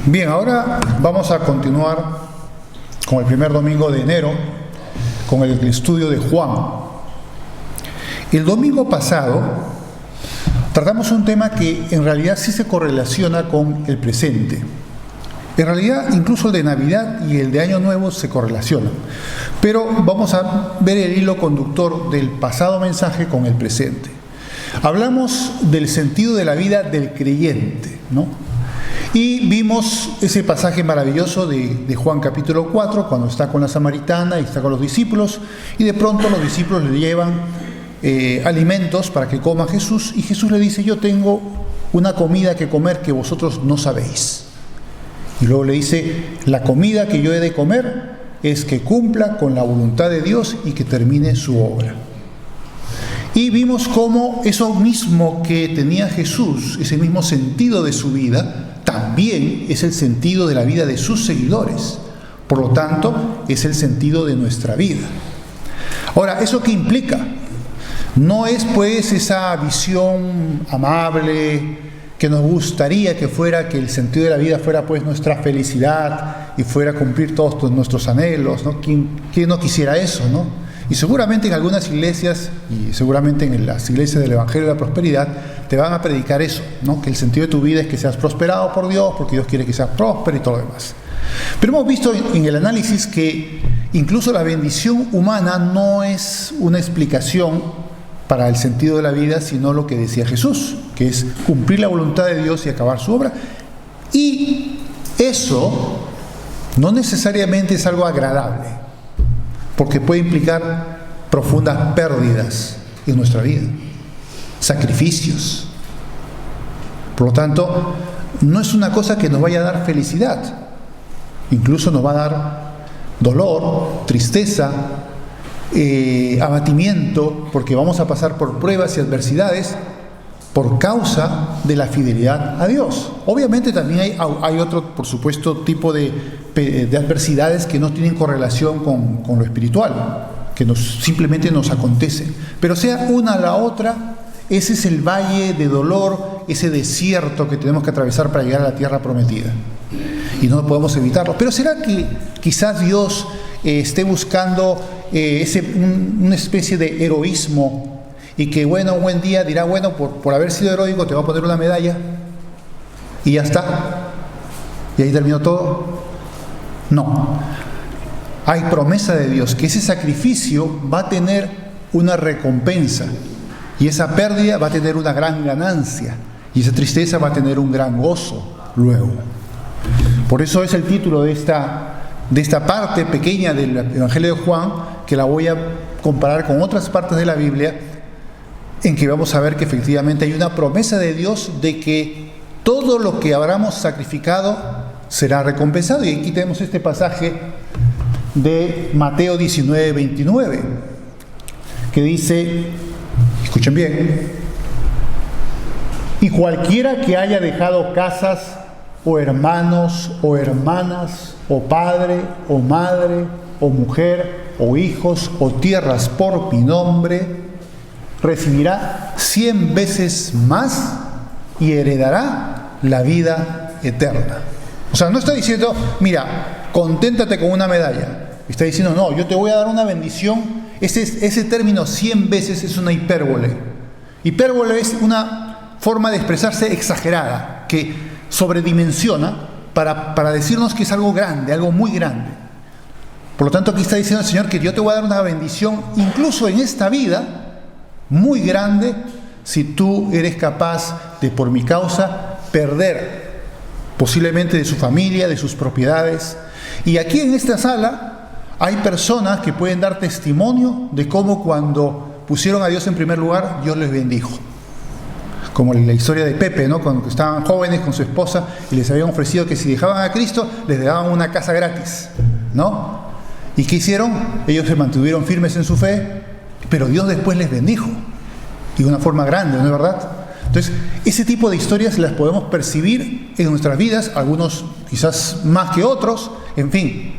Bien, ahora vamos a continuar con el primer domingo de enero, con el estudio de Juan. El domingo pasado tratamos un tema que en realidad sí se correlaciona con el presente. En realidad, incluso el de Navidad y el de Año Nuevo se correlacionan. Pero vamos a ver el hilo conductor del pasado mensaje con el presente. Hablamos del sentido de la vida del creyente, ¿no? Y vimos ese pasaje maravilloso de Juan capítulo 4, cuando está con la samaritana y está con los discípulos, y de pronto los discípulos le llevan alimentos para que coma Jesús, y Jesús le dice: yo tengo una comida que comer que vosotros no sabéis. Y luego le dice: la comida que yo he de comer es que cumpla con la voluntad de Dios y que termine su obra. Y vimos cómo eso mismo que tenía Jesús, ese mismo sentido de su vida, también es el sentido de la vida de sus seguidores. Por lo tanto, es el sentido de nuestra vida. Ahora, ¿eso qué implica? No es pues esa visión amable que nos gustaría que fuera, que el sentido de la vida fuera pues nuestra felicidad y fuera cumplir todos nuestros anhelos, ¿no? ¿Quién no quisiera eso, no? Y seguramente en algunas iglesias, y seguramente en las iglesias del Evangelio de la Prosperidad, te van a predicar eso, ¿no? Que el sentido de tu vida es que seas prosperado por Dios, porque Dios quiere que seas próspero y todo lo demás. Pero hemos visto en el análisis que incluso la bendición humana no es una explicación para el sentido de la vida, sino lo que decía Jesús, que es cumplir la voluntad de Dios y acabar su obra. Y eso no necesariamente es algo agradable, porque puede implicar profundas pérdidas en nuestra vida, sacrificios. Por lo tanto, no es una cosa que nos vaya a dar felicidad, incluso nos va a dar dolor, tristeza, abatimiento, porque vamos a pasar por pruebas y adversidades por causa de la fidelidad a Dios. Obviamente también hay otro, por supuesto, tipo de adversidades que no tienen correlación con lo espiritual, que simplemente nos acontecen. Pero sea una o la otra, ese es el valle de dolor, ese desierto que tenemos que atravesar para llegar a la tierra prometida. Y no podemos evitarlo. Pero ¿será que quizás Dios esté buscando una especie de heroísmo? Y que bueno, un buen día dirá: bueno, por haber sido heroico te va a poner una medalla y ya está, y ahí terminó todo. No, hay promesa de Dios que ese sacrificio va a tener una recompensa, y esa pérdida va a tener una gran ganancia, y esa tristeza va a tener un gran gozo luego. Por eso es el título de esta parte pequeña del Evangelio de Juan, que la voy a comparar con otras partes de la Biblia, en que vamos a ver que efectivamente hay una promesa de Dios de que todo lo que habramos sacrificado será recompensado. Y aquí tenemos este pasaje de Mateo 19:29, que dice, escuchen bien: y cualquiera que haya dejado casas, o hermanos, o hermanas, o padre, o madre, o mujer, o hijos, o tierras por mi nombre, recibirá 100 veces más y heredará la vida eterna. O sea, no está diciendo: mira, conténtate con una medalla. Está diciendo: no, yo te voy a dar una bendición. Ese término 100 veces es una hipérbole. Hipérbole es una forma de expresarse exagerada, que sobredimensiona para decirnos que es algo grande, algo muy grande. Por lo tanto, aquí está diciendo el Señor que yo te voy a dar una bendición, incluso en esta vida, muy grande, si tú eres capaz de, por mi causa, perder posiblemente de su familia, de sus propiedades. Y aquí en esta sala hay personas que pueden dar testimonio de cómo cuando pusieron a Dios en primer lugar, Dios les bendijo. Como la historia de Pepe, ¿no? Cuando estaban jóvenes con su esposa y les habían ofrecido que si dejaban a Cristo, les daban una casa gratis, ¿no? ¿Y qué hicieron? Ellos se mantuvieron firmes en su fe, pero Dios después les bendijo, y de una forma grande, ¿no es verdad? Entonces, ese tipo de historias las podemos percibir en nuestras vidas, algunos quizás más que otros, en fin.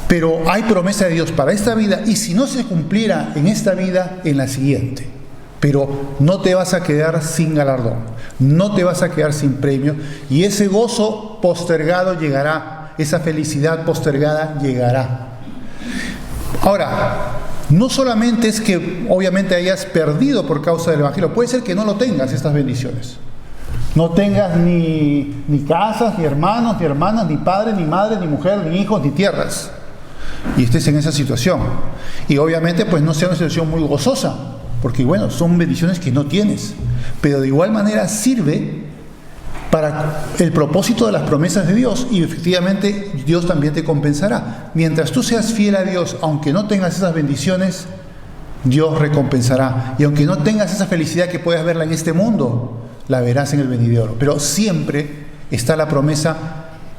Pero hay promesa de Dios para esta vida, y si no se cumpliera en esta vida, en la siguiente. Pero no te vas a quedar sin galardón, no te vas a quedar sin premio, y ese gozo gozo postergado llegará, esa felicidad postergada llegará. Ahora, no solamente es que obviamente hayas perdido por causa del Evangelio, puede ser que no lo tengas, estas bendiciones. No tengas ni casas, ni hermanos, ni hermanas, ni padre, ni madre, ni mujer, ni hijos, ni tierras. Y estés en esa situación. Y obviamente pues no sea una situación muy gozosa, porque bueno, son bendiciones que no tienes. Pero de igual manera sirve para el propósito de las promesas de Dios, y efectivamente Dios también te compensará. Mientras tú seas fiel a Dios, aunque no tengas esas bendiciones, Dios recompensará. Y aunque no tengas esa felicidad que puedas verla en este mundo, la verás en el venidero. Pero siempre está la promesa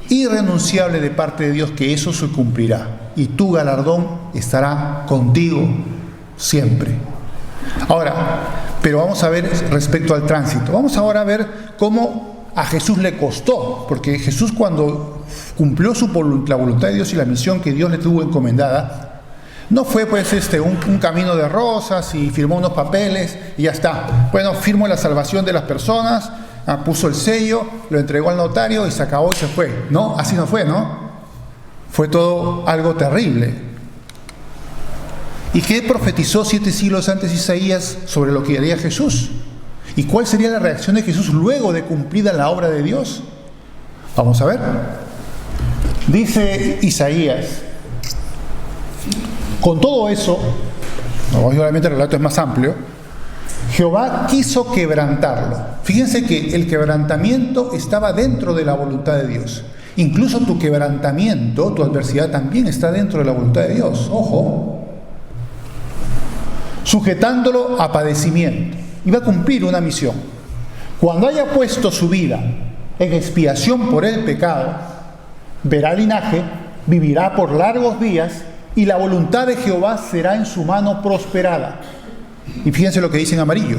irrenunciable de parte de Dios que eso se cumplirá. Y tu galardón estará contigo siempre. Ahora, pero vamos a ver respecto al tránsito. Vamos ahora a ver cómo a Jesús le costó. Porque Jesús, cuando cumplió la voluntad de Dios y la misión que Dios le tuvo encomendada, no fue pues un camino de rosas y firmó unos papeles y ya está. Bueno, firmó la salvación de las personas, puso el sello, lo entregó al notario y se acabó y se fue. No, así no fue, ¿no? Fue todo algo terrible. ¿Y qué profetizó 7 siglos antes Isaías sobre lo que haría Jesús? ¿Y cuál sería la reacción de Jesús luego de cumplida la obra de Dios? Vamos a ver. Dice Isaías: con todo eso, obviamente el relato es más amplio, Jehová quiso quebrantarlo. Fíjense que el quebrantamiento estaba dentro de la voluntad de Dios. Incluso tu quebrantamiento, tu adversidad también está dentro de la voluntad de Dios. Ojo. Sujetándolo a padecimiento. Iba a cumplir una misión. Cuando haya puesto su vida en expiación por el pecado, verá linaje, vivirá por largos días, y la voluntad de Jehová será en su mano prosperada. Y fíjense lo que dice en amarillo: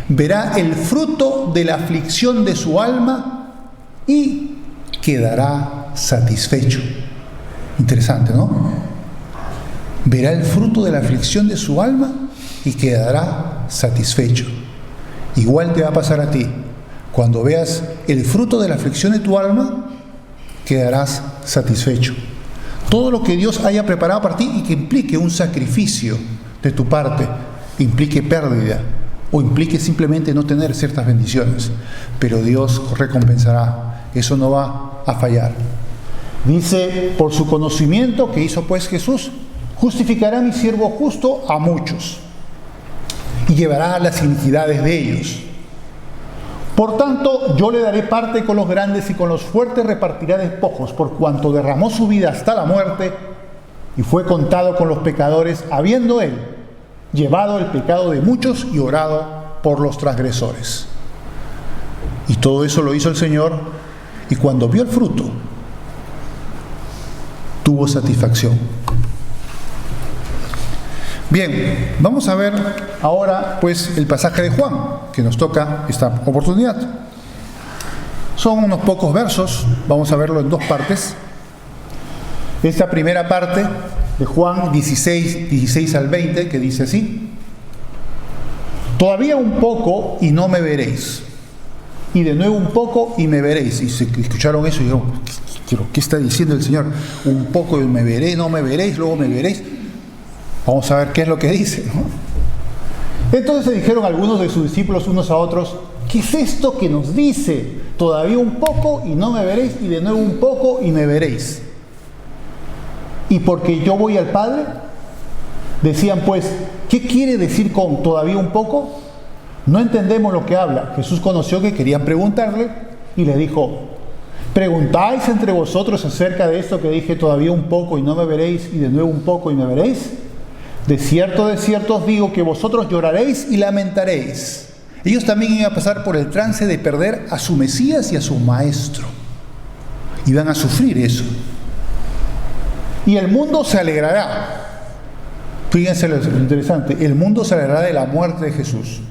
verá el fruto de la aflicción de su alma y quedará satisfecho. Interesante, ¿no? Verá el fruto de la aflicción de su alma y quedará satisfecho. Igual te va a pasar a ti. Cuando veas el fruto de la aflicción de tu alma, quedarás satisfecho. Todo lo que Dios haya preparado para ti y que implique un sacrificio de tu parte, implique pérdida o implique simplemente no tener ciertas bendiciones, pero Dios recompensará. Eso no va a fallar. Dice: por su conocimiento que hizo pues Jesús, justificará a mi siervo justo a muchos y llevará las iniquidades de ellos. Por tanto, yo le daré parte con los grandes y con los fuertes repartirá despojos, por cuanto derramó su vida hasta la muerte y fue contado con los pecadores, habiendo él llevado el pecado de muchos y orado por los transgresores. Y todo eso lo hizo el Señor, y cuando vio el fruto, tuvo satisfacción. Bien, vamos a ver ahora pues el pasaje de Juan, que nos toca esta oportunidad. Son unos pocos versos, vamos a verlo en 2 partes. Esta primera parte de Juan 16 al 20, que dice así: todavía un poco y no me veréis, y de nuevo un poco y me veréis. Y se escucharon eso y dijeron: ¿qué está diciendo el Señor? Un poco y me veré, no me veréis, luego me veréis. Vamos a ver qué es lo que dice, ¿no? Entonces se dijeron algunos de sus discípulos unos a otros: ¿qué es esto que nos dice? Todavía un poco y no me veréis, y de nuevo un poco y me veréis. ¿Y porque yo voy al Padre? Decían pues: ¿qué quiere decir con todavía un poco? No entendemos lo que habla. Jesús conoció que querían preguntarle y le dijo: ¿preguntáis entre vosotros acerca de esto que dije, todavía un poco y no me veréis, y de nuevo un poco y me veréis? De cierto os digo que vosotros lloraréis y lamentaréis. Ellos también iban a pasar por el trance de perder a su Mesías y a su Maestro. Iban a sufrir eso. Y el mundo se alegrará. Fíjense lo interesante: el mundo se alegrará de la muerte de Jesús.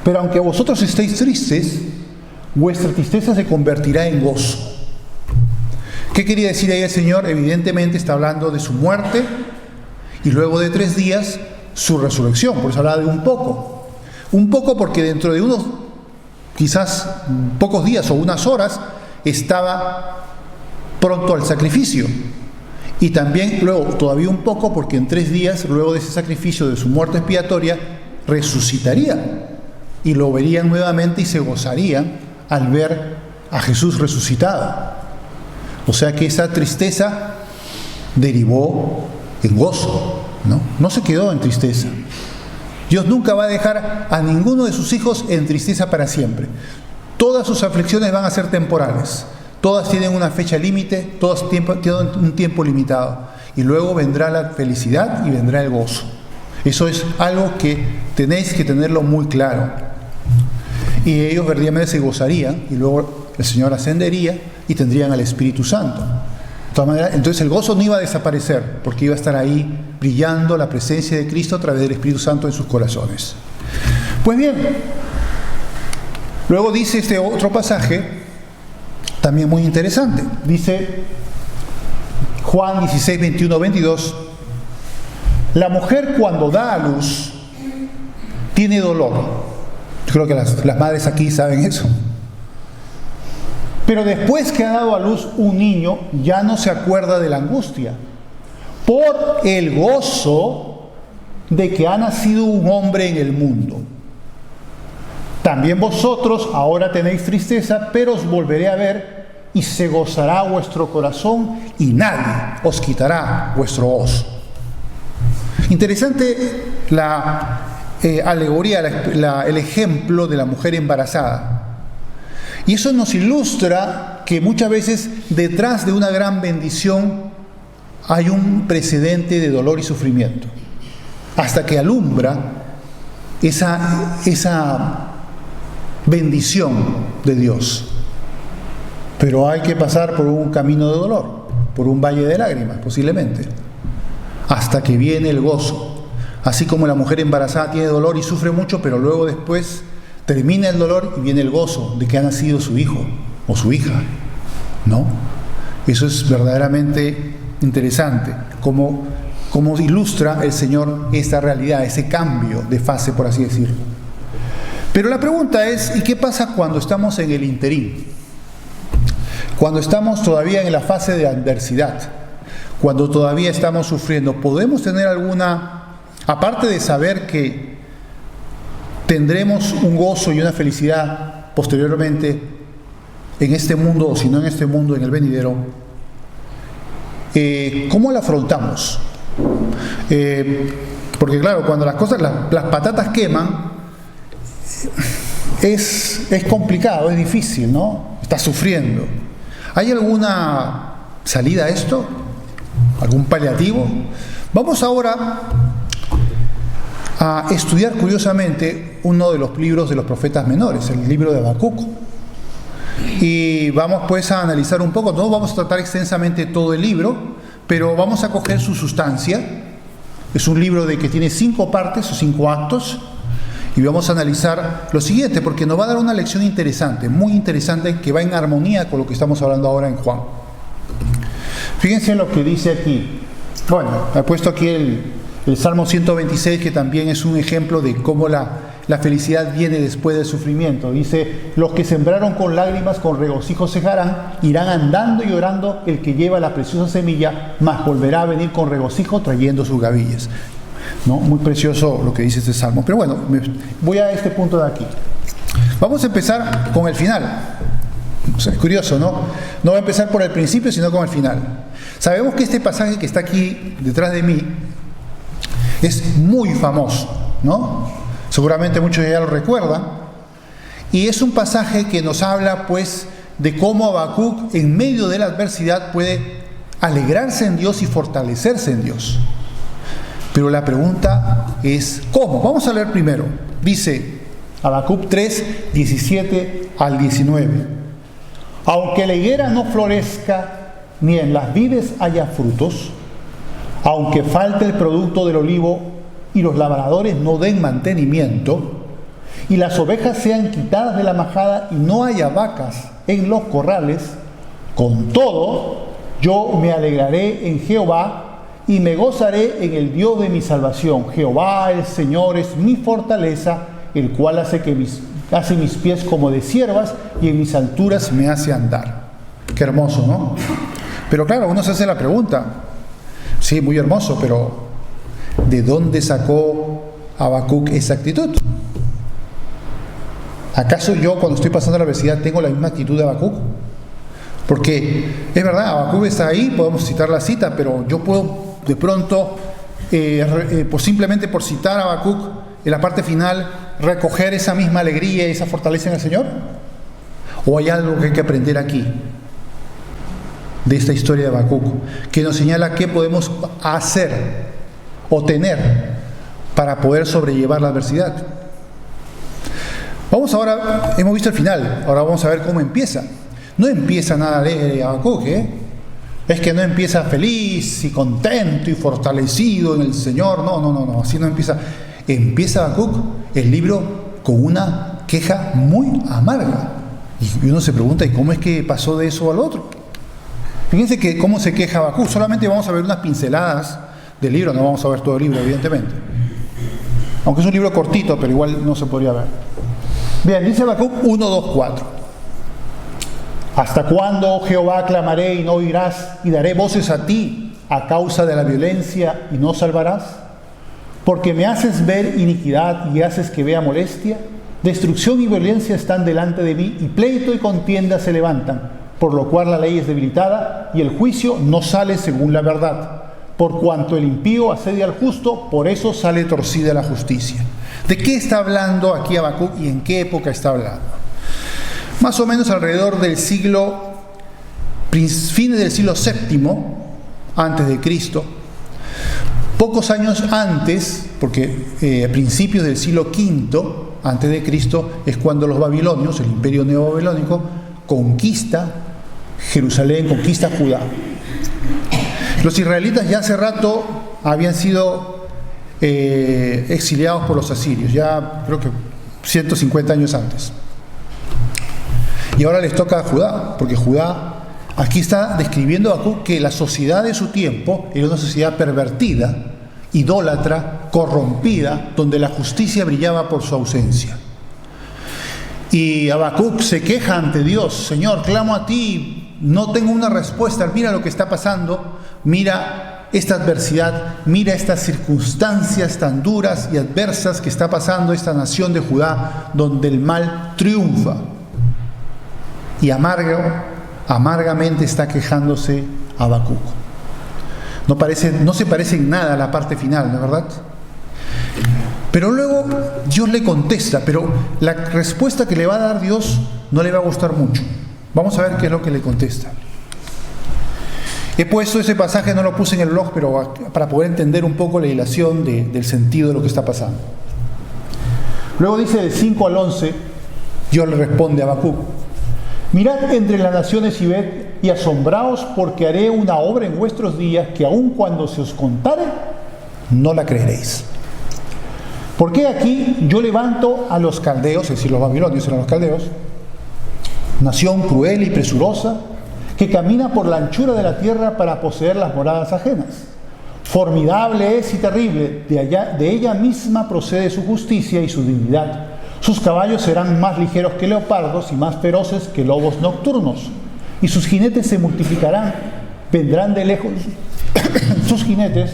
Pero aunque vosotros estéis tristes, vuestra tristeza se convertirá en gozo. ¿Qué quería decir ahí el Señor? Evidentemente está hablando de su muerte y luego de 3 días su resurrección. Por eso hablaba de un poco. Un poco porque dentro de unos quizás pocos días o unas horas estaba pronto al sacrificio. Y también luego, todavía un poco, porque en 3 días, luego de ese sacrificio, de su muerte expiatoria, resucitaría. Y lo verían nuevamente y se gozarían al ver a Jesús resucitado. O sea que esa tristeza derivó en gozo, ¿no? No se quedó en tristeza. Dios nunca va a dejar a ninguno de sus hijos en tristeza para siempre. Todas sus aflicciones van a ser temporales. Todas tienen una fecha límite, todas tienen un tiempo limitado. Y luego vendrá la felicidad y vendrá el gozo. Eso es algo que tenéis que tenerlo muy claro. Y ellos verdaderamente se gozarían, y luego el Señor ascendería y tendrían al Espíritu Santo. De todas maneras, entonces el gozo no iba a desaparecer, porque iba a estar ahí brillando la presencia de Cristo a través del Espíritu Santo en sus corazones. Pues bien, luego dice este otro pasaje, también muy interesante. Dice Juan 16, 21, 22, la mujer cuando da a luz tiene dolor. Yo creo que las madres aquí saben eso. Pero después que ha dado a luz un niño, ya no se acuerda de la angustia, por el gozo de que ha nacido un hombre en el mundo. También vosotros ahora tenéis tristeza, pero os volveré a ver y se gozará vuestro corazón y nadie os quitará vuestro gozo. Interesante la alegoría, el ejemplo de la mujer embarazada. Y eso nos ilustra que muchas veces detrás de una gran bendición hay un precedente de dolor y sufrimiento, hasta que alumbra esa bendición de Dios. Pero hay que pasar por un camino de dolor, por un valle de lágrimas posiblemente, hasta que viene el gozo. Así como la mujer embarazada tiene dolor y sufre mucho, pero luego después termina el dolor y viene el gozo de que ha nacido su hijo o su hija, ¿no? Eso es verdaderamente interesante, como ilustra el Señor esta realidad, ese cambio de fase, por así decirlo. Pero la pregunta es, ¿y qué pasa cuando estamos en el interín? Cuando estamos todavía en la fase de adversidad, cuando todavía estamos sufriendo, ¿podemos tener alguna, aparte de saber que tendremos un gozo y una felicidad posteriormente en este mundo, o si no en este mundo, en el venidero, ¿cómo la afrontamos? Porque claro, cuando las cosas, las patatas queman, es complicado, es difícil, ¿no? Estás sufriendo. ¿Hay alguna salida a esto? ¿Algún paliativo? Vamos ahora a estudiar curiosamente uno de los libros de los profetas menores, el libro de Habacuc. Y vamos pues a analizar un poco, no vamos a tratar extensamente todo el libro, pero vamos a coger su sustancia. Es un libro que tiene 5 partes o 5 actos, y vamos a analizar lo siguiente, porque nos va a dar una lección interesante, muy interesante, que va en armonía con lo que estamos hablando ahora en Juan. Fíjense en lo que dice aquí. Bueno, he puesto aquí el Salmo 126, que también es un ejemplo de cómo la felicidad viene después del sufrimiento. Dice, los que sembraron con lágrimas, con regocijo cejarán, irán andando y llorando el que lleva la preciosa semilla, mas volverá a venir con regocijo trayendo sus gavillas. ¿No? Muy precioso lo que dice este salmo. Pero bueno, voy a este punto de aquí. Vamos a empezar con el final. O sea, es curioso, ¿no? No voy a empezar por el principio, sino con el final. Sabemos que este pasaje que está aquí detrás de mí es muy famoso, ¿no? Seguramente muchos ya lo recuerdan. Y es un pasaje que nos habla, pues, de cómo Habacuc, en medio de la adversidad, puede alegrarse en Dios y fortalecerse en Dios. Pero la pregunta es, ¿cómo? Vamos a leer primero. Dice Habacuc 3, 17 al 19. Aunque la higuera no florezca, ni en las vides haya frutos, aunque falte el producto del olivo y los labradores no den mantenimiento, y las ovejas sean quitadas de la majada y no haya vacas en los corrales, con todo yo me alegraré en Jehová y me gozaré en el Dios de mi salvación. Jehová el Señor es mi fortaleza, el cual hace mis pies como de ciervas y en mis alturas me hace andar. Qué hermoso, ¿no? Pero claro, uno se hace la pregunta, sí, muy hermoso, pero ¿de dónde sacó Habacuc esa actitud? ¿Acaso yo cuando estoy pasando la adversidad tengo la misma actitud de Habacuc? Porque es verdad, Habacuc está ahí, podemos citar la cita, pero yo puedo de pronto, simplemente por citar a Habacuc en la parte final, recoger esa misma alegría y esa fortaleza en el Señor. ¿O hay algo que hay que aprender aquí de esta historia de Habacuc que nos señala qué podemos hacer o tener para poder sobrellevar la adversidad? Vamos ahora, hemos visto el final, ahora vamos a ver cómo empieza. No empieza nada alegre Habacuc, es que no empieza feliz y contento y fortalecido en el Señor, no, así no empieza. Empieza Habacuc el libro con una queja muy amarga. Y uno se pregunta, ¿y cómo es que pasó de eso al otro? Fíjense que cómo se queja Habacuc. Solamente vamos a ver unas pinceladas del libro, no vamos a ver todo el libro, evidentemente. Aunque es un libro cortito, pero igual no se podría ver. Bien, dice Habacuc 1, 2, 4. ¿Hasta cuándo, oh Jehová, clamaré y no oirás, y daré voces a ti a causa de la violencia y no salvarás? Porque me haces ver iniquidad y haces que vea molestia. Destrucción y violencia están delante de mí, y pleito y contienda se levantan, por lo cual la ley es debilitada y el juicio no sale según la verdad. Por cuanto el impío asedia al justo, por eso sale torcida la justicia. ¿De qué está hablando aquí Habacuc y en qué época está hablando? Más o menos alrededor del fines del siglo VII antes de Cristo. Pocos años antes, porque a principios del siglo V antes de Cristo es cuando los babilonios, el imperio neobabilónico, conquista Jerusalén, conquista Judá. Los israelitas ya hace rato habían sido exiliados por los asirios, ya creo que 150 años antes. Y ahora les toca a Judá, porque Judá, aquí está describiendo Habacuc que la sociedad de su tiempo era una sociedad pervertida, idólatra, corrompida, donde la justicia brillaba por su ausencia. Y Habacuc se queja ante Dios: Señor, clamo a ti, no tengo una respuesta, mira lo que está pasando, mira esta adversidad, mira estas circunstancias tan duras y adversas que está pasando esta nación de Judá, donde el mal triunfa. Y amargamente está quejándose Habacuc. No se parece en nada a la parte final, ¿no es verdad? Pero luego Dios le contesta, pero la respuesta que le va a dar Dios no le va a gustar mucho. Vamos a ver qué es lo que le contesta. He puesto ese pasaje, no lo puse en el blog, pero para poder entender un poco la ilación del sentido de lo que está pasando. Luego dice del 5 al 11, Dios le responde a Habacuc: mirad entre las naciones y ved, y asombraos, porque haré una obra en vuestros días que aun cuando se os contare, no la creeréis. Porque aquí yo levanto a los caldeos, es decir, los babilonios eran los caldeos, nación cruel y presurosa, que camina por la anchura de la tierra para poseer las moradas ajenas. Formidable es y terrible, de ella misma procede su justicia y su dignidad. Sus caballos serán más ligeros que leopardos y más feroces que lobos nocturnos. Y sus jinetes se multiplicarán, vendrán de lejos sus jinetes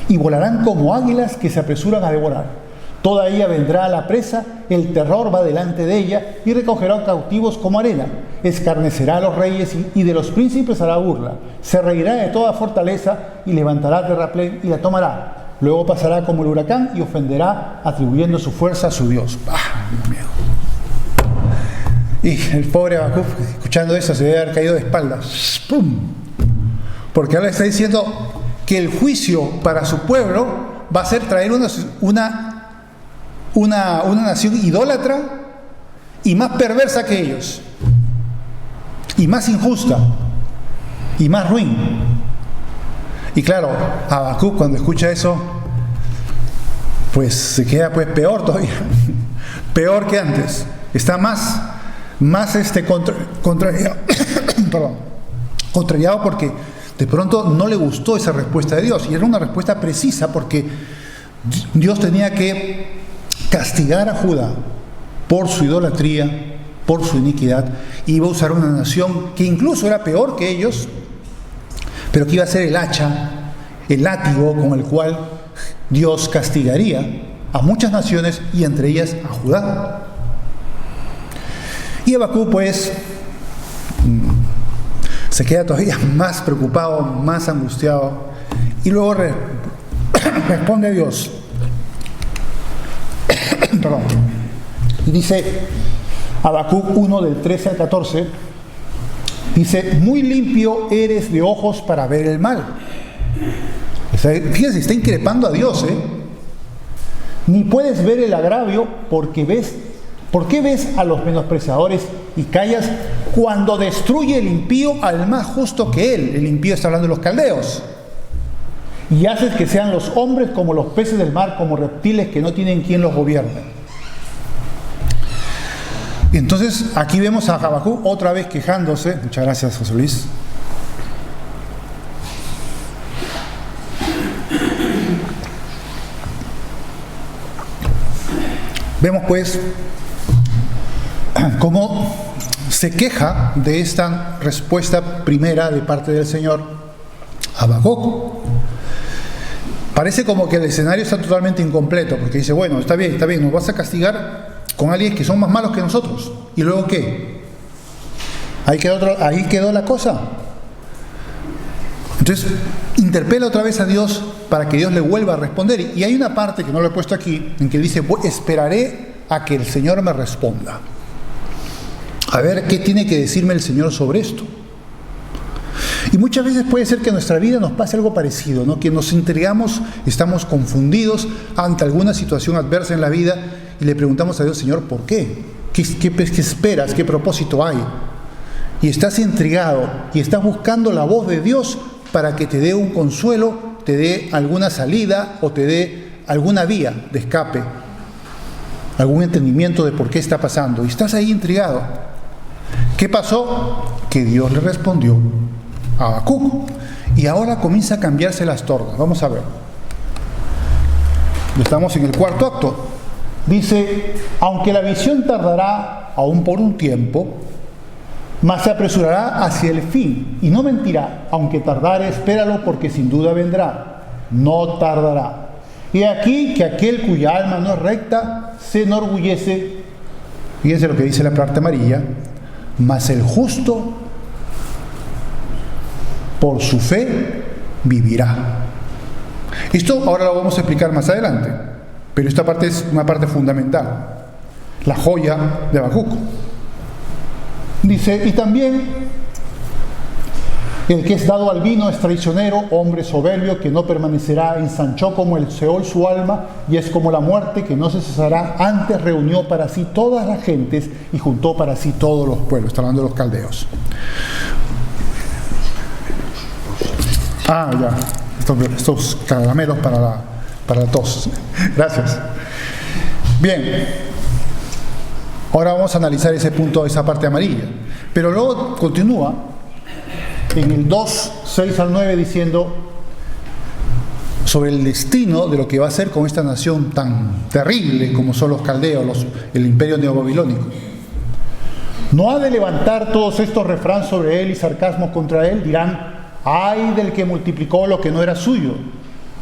y volarán como águilas que se apresuran a devorar. Toda ella vendrá a la presa, el terror va delante de ella y recogerá cautivos como arena. Escarnecerá a los reyes y de los príncipes hará burla. Se reirá de toda fortaleza y levantará terraplén y la tomará. Luego pasará como el huracán y ofenderá, atribuyendo su fuerza a su Dios. Dios mío. Y el pobre Habacuc, escuchando eso, se debe haber caído de espaldas. ¡Pum! Porque ahora está diciendo que el juicio para su pueblo va a ser traer una nación idólatra y más perversa que ellos, y más injusta, y más ruin. Y claro, Habacuc cuando escucha eso, pues se queda pues peor todavía, peor que antes. Está más contrariado, contrariado porque de pronto no le gustó esa respuesta de Dios. Y era una respuesta precisa porque Dios tenía que castigar a Judá por su idolatría por su iniquidad, y iba a usar una nación que incluso era peor que ellos, pero que iba a ser el hacha, el látigo con el cual Dios castigaría a muchas naciones y entre ellas a Judá. Y Habacuc pues se queda todavía más preocupado, más angustiado, y luego responde a Dios. Perdón. Y dice Habacuc 1 del 13 al 14, dice: muy limpio eres de ojos para ver el mal. O sea, fíjense, está increpando a Dios, ni puedes ver el agravio ¿por qué ves a los menospreciadores y callas cuando destruye el impío al más justo que él? El impío está hablando de los caldeos. Y haces que sean los hombres como los peces del mar, como reptiles que no tienen quien los gobierne. Entonces aquí vemos a Habacuc otra vez quejándose. Muchas gracias, José Luis. Vemos pues cómo se queja de esta respuesta primera de parte del Señor a Habacuc. Parece como que el escenario está totalmente incompleto, porque dice: bueno, está bien, nos vas a castigar con alguien que son más malos que nosotros. ¿Y luego qué? Ahí quedó la cosa. Entonces interpela otra vez a Dios para que Dios le vuelva a responder. Y hay una parte que no lo he puesto aquí, en que dice: esperaré a que el Señor me responda. A ver qué tiene que decirme el Señor sobre esto. Y muchas veces puede ser que en nuestra vida nos pase algo parecido, ¿no? Que nos entregamos, estamos confundidos ante alguna situación adversa en la vida y le preguntamos a Dios: Señor, ¿por qué? ¿Qué esperas? ¿Qué propósito hay? Y estás intrigado y estás buscando la voz de Dios para que te dé un consuelo, te dé alguna salida o te dé alguna vía de escape, algún entendimiento de por qué está pasando. Y estás ahí intrigado. ¿Qué pasó? Que Dios le respondió a Habacuc. Y ahora comienza a cambiarse las tornas. Vamos a ver. Estamos en el cuarto acto. Dice: aunque la visión tardará aún por un tiempo, mas se apresurará hacia el fin, y no mentirá. Aunque tardare, espéralo, porque sin duda vendrá. No tardará. Y aquí que aquel cuya alma no es recta se enorgullece. Fíjense lo que dice la parte amarilla: mas el justo por su fe vivirá. Esto ahora lo vamos a explicar más adelante, pero esta parte es una parte fundamental, la joya de Habacuc. Dice: y también el que es dado al vino es traicionero, hombre soberbio que no permanecerá, ensanchó como el Seol su alma, y es como la muerte que no se cesará. Antes reunió para sí todas las gentes y juntó para sí todos los pueblos. Está hablando de los caldeos. Ya, estos caramelos para la tos. Gracias. Bien, ahora vamos a analizar ese punto, esa parte amarilla. Pero luego continúa en el 2, 6 al 9 diciendo sobre el destino de lo que va a hacer con esta nación tan terrible como son los caldeos, el imperio neobabilónico. ¿No ha de levantar todos estos refranes sobre él y sarcasmos contra él? Dirán: ay del que multiplicó lo que no era suyo.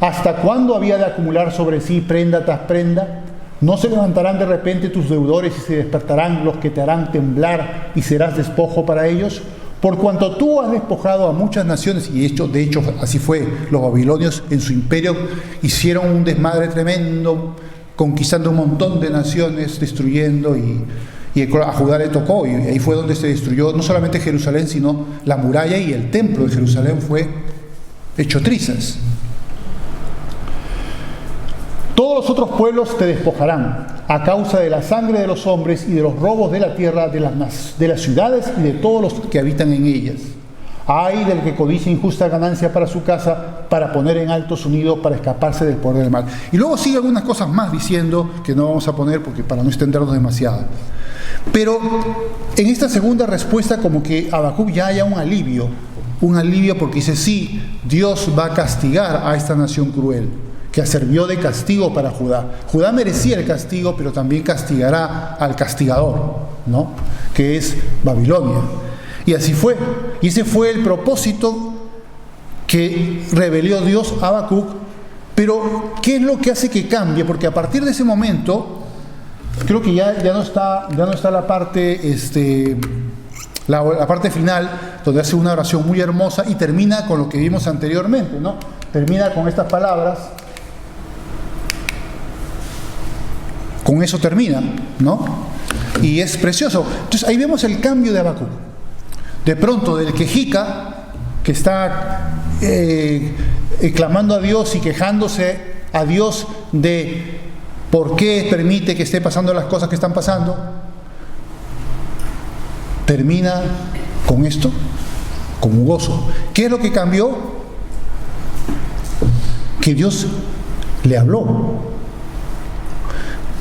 ¿Hasta cuándo había de acumular sobre sí prenda tras prenda? ¿No se levantarán de repente tus deudores y se despertarán los que te harán temblar y serás despojo para ellos? Por cuanto tú has despojado a muchas naciones, y de hecho así fue, los babilonios en su imperio hicieron un desmadre tremendo, conquistando un montón de naciones, destruyendo, y a Judá le tocó, y ahí fue donde se destruyó no solamente Jerusalén, sino la muralla, y el templo de Jerusalén fue hecho trizas. Todos los otros pueblos te despojarán a causa de la sangre de los hombres y de los robos de la tierra, de las ciudades y de todos los que habitan en ellas. Ay del que codicia injusta ganancia para su casa, para poner en alto su nido, para escaparse del poder del mal. Y luego sigue algunas cosas más diciendo, que no vamos a poner porque para no extendernos demasiado. Pero en esta segunda respuesta como que Habacuc ya haya un alivio porque dice: sí, Dios va a castigar a esta nación cruel, que sirvió de castigo para Judá. Judá merecía el castigo, pero también castigará al castigador, ¿no? Que es Babilonia. Y así fue. Y ese fue el propósito que reveló Dios a Habacuc. Pero, ¿qué es lo que hace que cambie? Porque a partir de ese momento, creo que ya no está la parte, la parte final, donde hace una oración muy hermosa y termina con lo que vimos anteriormente, ¿no? Termina con estas palabras. Con eso termina, ¿no? Y es precioso. Entonces ahí vemos el cambio de Habacuc. De pronto, del quejica, que está clamando a Dios y quejándose a Dios de por qué permite que esté pasando las cosas que están pasando, termina con esto, con un gozo. ¿Qué es lo que cambió? Que Dios le habló.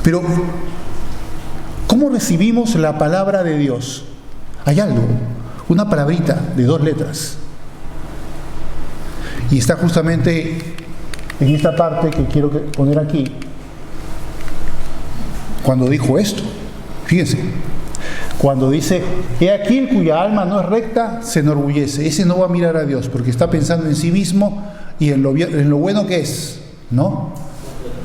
Pero, ¿cómo recibimos la palabra de Dios? Hay algo, una palabrita de 2 letras. Y está justamente en esta parte que quiero poner aquí. Cuando dijo esto, fíjense, cuando dice, he aquí el cuya alma no es recta, se enorgullece. Ese no va a mirar a Dios porque está pensando en sí mismo y en lo bueno que es, ¿no?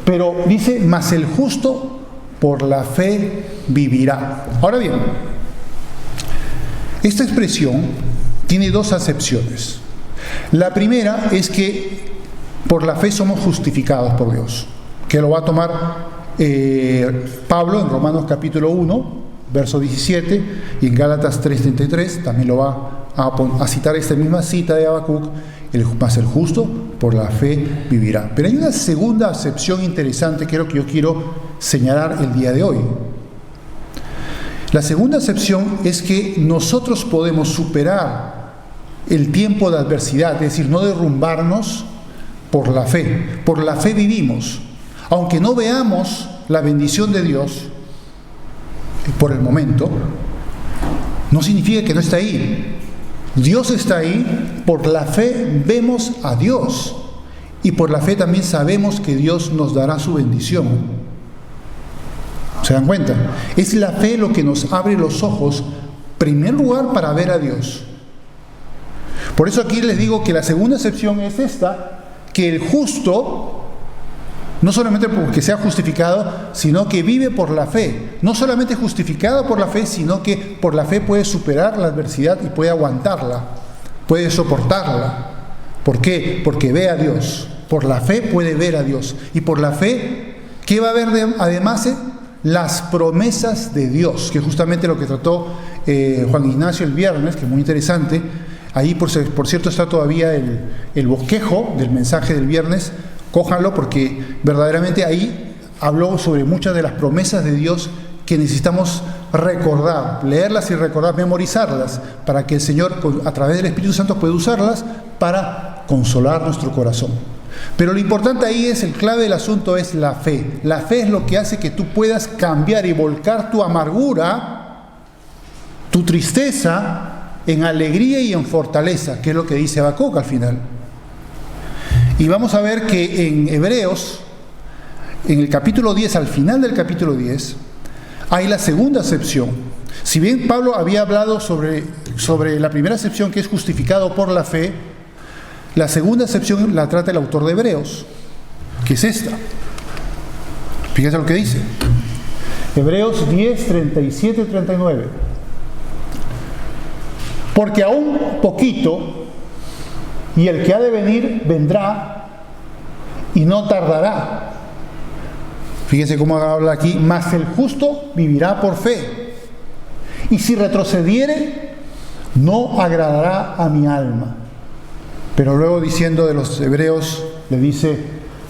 Pero dice, mas el justo por la fe vivirá. Ahora bien, esta expresión tiene 2 acepciones. La primera es que por la fe somos justificados por Dios, que lo va a tomar Pablo en Romanos capítulo 1, verso 17, y en Gálatas 3:33 también lo va a citar esta misma cita de Habacuc, mas el justo por la fe vivirá. Pero hay una segunda acepción interesante que yo quiero señalar el día de hoy. La segunda acepción es que nosotros podemos superar el tiempo de adversidad, es decir, no derrumbarnos por la fe. Por la fe vivimos. Aunque no veamos la bendición de Dios por el momento, no significa que no está ahí. Dios está ahí, por la fe vemos a Dios y por la fe también sabemos que Dios nos dará su bendición. ¿Se dan cuenta? Es la fe lo que nos abre los ojos, en primer lugar, para ver a Dios. Por eso aquí les digo que la segunda excepción es esta, que el justo, no solamente porque sea justificado, sino que vive por la fe. No solamente justificado por la fe, sino que por la fe puede superar la adversidad y puede aguantarla, puede soportarla. ¿Por qué? Porque ve a Dios. Por la fe puede ver a Dios. Y por la fe, ¿qué va a haber además? Las promesas de Dios, que es justamente lo que trató Juan Ignacio el viernes, que es muy interesante. Ahí, por cierto, está todavía el bosquejo del mensaje del viernes. Cójanlo porque verdaderamente ahí habló sobre muchas de las promesas de Dios que necesitamos recordar, leerlas y recordar, memorizarlas, para que el Señor, a través del Espíritu Santo, pueda usarlas para consolar nuestro corazón. Pero lo importante ahí es, el clave del asunto es la fe. La fe es lo que hace que tú puedas cambiar y volcar tu amargura, tu tristeza, en alegría y en fortaleza, que es lo que dice Habacuc al final. Y vamos a ver que en Hebreos, en el capítulo 10, al final del capítulo 10, hay la segunda acepción. Si bien Pablo había hablado sobre la primera acepción, que es justificado por la fe, la segunda acepción la trata el autor de Hebreos, que es esta. Fíjense lo que dice. Hebreos 10, 37 y 39. Porque aún poquito, y el que ha de venir, vendrá, y no tardará. Fíjense cómo habla aquí, mas el justo vivirá por fe. Y si retrocediere, no agradará a mi alma. Pero luego, diciendo de los hebreos, le dice,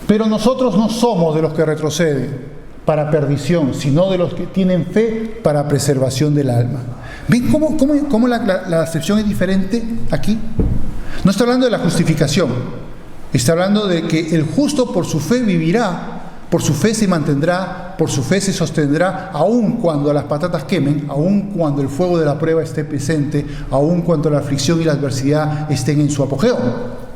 pero nosotros no somos de los que retroceden para perdición, sino de los que tienen fe para preservación del alma. ¿Ven cómo la acepción es diferente aquí? No está hablando de la justificación, está hablando de que el justo por su fe vivirá, por su fe se mantendrá, por su fe se sostendrá, aun cuando las patatas quemen, aun cuando el fuego de la prueba esté presente, aun cuando la aflicción y la adversidad estén en su apogeo.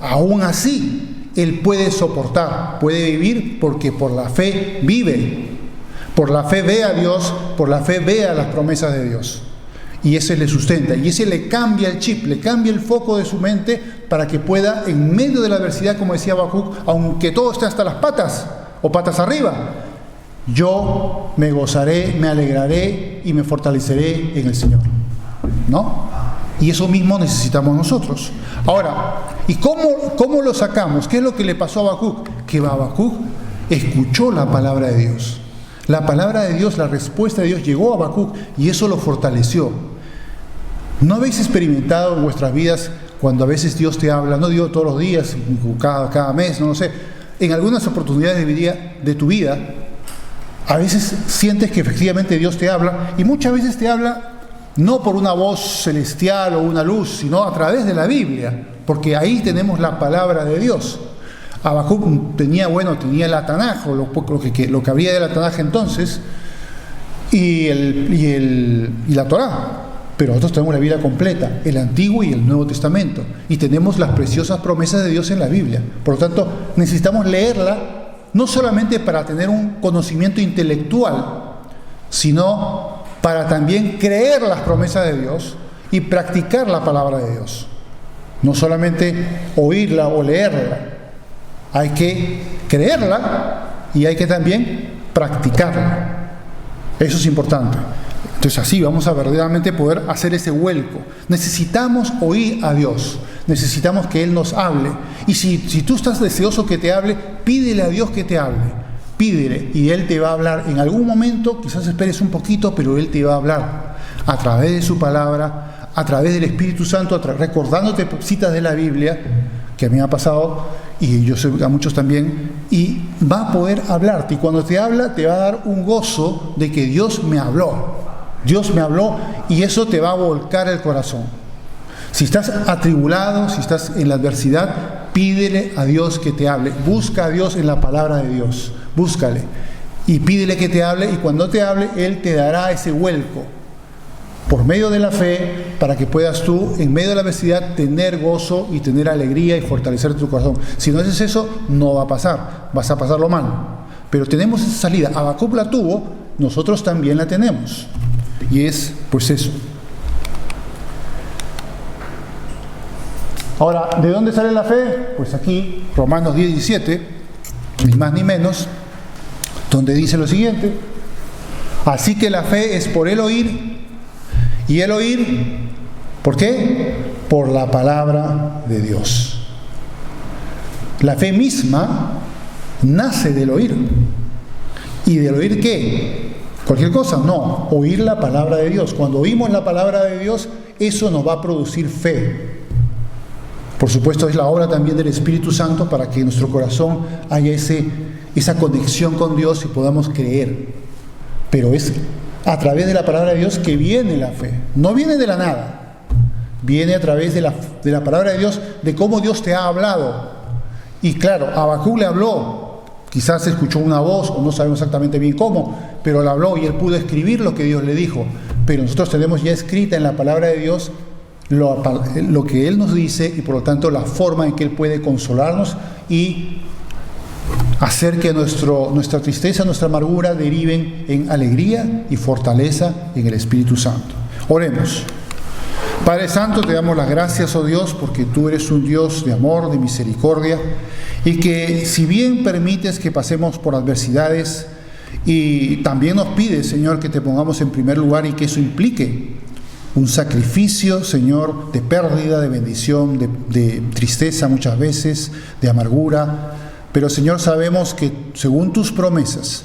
Aún así, él puede soportar, puede vivir, porque por la fe vive. Por la fe ve a Dios, por la fe ve a las promesas de Dios. Y ese le sustenta, y ese le cambia el chip, le cambia el foco de su mente para que pueda, en medio de la adversidad, como decía Habacuc, aunque todo esté hasta las patas o patas arriba, yo me gozaré, me alegraré y me fortaleceré en el Señor. ¿No? Y eso mismo necesitamos nosotros. Ahora, ¿y cómo lo sacamos? ¿Qué es lo que le pasó a Habacuc? Que Habacuc escuchó la palabra de Dios. La palabra de Dios, la respuesta de Dios llegó a Habacuc y eso lo fortaleció. ¿No habéis experimentado en vuestras vidas cuando a veces Dios te habla? No digo todos los días, cada mes, no lo sé. En algunas oportunidades de tu vida, a veces sientes que efectivamente Dios te habla, y muchas veces te habla no por una voz celestial o una luz, sino a través de la Biblia, porque ahí tenemos la palabra de Dios. Habacuc tenía el Tanaj, o lo que habría de la Tanaj entonces, y la Torá. Pero nosotros tenemos la Biblia completa, el Antiguo y el Nuevo Testamento, y tenemos las preciosas promesas de Dios en la Biblia. Por lo tanto, necesitamos leerla no solamente para tener un conocimiento intelectual, sino para también creer las promesas de Dios y practicar la palabra de Dios. No solamente oírla o leerla, hay que creerla y hay que también practicarla. Eso es importante. Entonces así vamos a verdaderamente poder hacer ese vuelco. Necesitamos oír a Dios, necesitamos que Él nos hable. Y si tú estás deseoso que te hable, pídele a Dios que te hable. Pídele y Él te va a hablar. En algún momento, quizás esperes un poquito, pero Él te va a hablar a través de su palabra, a través del Espíritu Santo, recordándote citas de la Biblia, que a mí me ha pasado, y yo sé a muchos también, y va a poder hablarte. Y cuando te habla, te va a dar un gozo de que Dios me habló. Dios me habló, y eso te va a volcar el corazón. Si estás atribulado, si estás en la adversidad, pídele a Dios que te hable. Busca a Dios en la palabra de Dios. Búscale y pídele que te hable, y cuando te hable, Él te dará ese vuelco por medio de la fe, para que puedas tú, en medio de la adversidad, tener gozo y tener alegría y fortalecer tu corazón. Si no haces eso, no va a pasar, vas a pasarlo mal. Pero tenemos esa salida. Habacuc la tuvo, nosotros también la tenemos. Y es pues eso. Ahora, ¿de dónde sale la fe? Pues aquí, Romanos 10:17, ni más ni menos, donde dice lo siguiente: así que la fe es por el oír, y el oír, ¿por qué? Por la palabra de Dios. La fe misma nace del oír. ¿Y del oír qué? ¿Cualquier cosa? No, oír la palabra de Dios. Cuando oímos la palabra de Dios, eso nos va a producir fe. Por supuesto, es la obra también del Espíritu Santo para que en nuestro corazón haya esa conexión con Dios y podamos creer. Pero es a través de la palabra de Dios que viene la fe. No viene de la nada. Viene a través de la palabra de Dios, de cómo Dios te ha hablado. Y claro, Habacuc le habló. Quizás escuchó una voz, o no sabemos exactamente bien cómo, pero le habló y él pudo escribir lo que Dios le dijo. Pero nosotros tenemos ya escrita en la palabra de Dios lo que Él nos dice, y por lo tanto la forma en que Él puede consolarnos y hacer que nuestra tristeza, nuestra amargura deriven en alegría y fortaleza en el Espíritu Santo. Oremos. Padre Santo, te damos las gracias, oh Dios, porque tú eres un Dios de amor, de misericordia, y que si bien permites que pasemos por adversidades, y también nos pides, Señor, que te pongamos en primer lugar, y que eso implique un sacrificio, Señor, de pérdida, de bendición, de tristeza muchas veces, de amargura. Pero, Señor, sabemos que según tus promesas,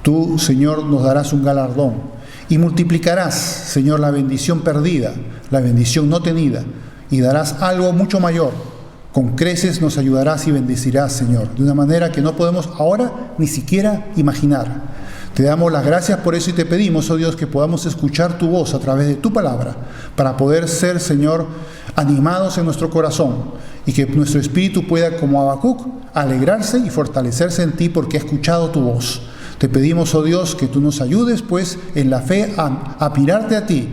tú, Señor, nos darás un galardón y multiplicarás, Señor, la bendición perdida, la bendición no tenida, y darás algo mucho mayor. Con creces nos ayudarás y bendecirás, Señor, de una manera que no podemos ahora ni siquiera imaginar. Te damos las gracias por eso y te pedimos, oh Dios, que podamos escuchar tu voz a través de tu palabra para poder ser, Señor, animados en nuestro corazón, y que nuestro espíritu pueda, como Habacuc, alegrarse y fortalecerse en ti porque ha escuchado tu voz. Te pedimos, oh Dios, que tú nos ayudes, pues, en la fe a mirarte a ti,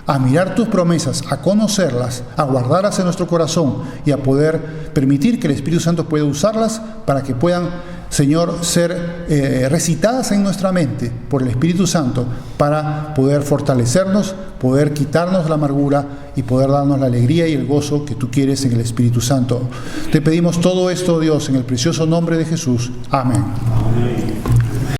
a mirar tus promesas, a conocerlas, a guardarlas en nuestro corazón y a poder permitir que el Espíritu Santo pueda usarlas para que puedan, Señor, ser recitadas en nuestra mente por el Espíritu Santo para poder fortalecernos, poder quitarnos la amargura y poder darnos la alegría y el gozo que tú quieres en el Espíritu Santo. Te pedimos todo esto, Dios, en el precioso nombre de Jesús. Amén. Amén.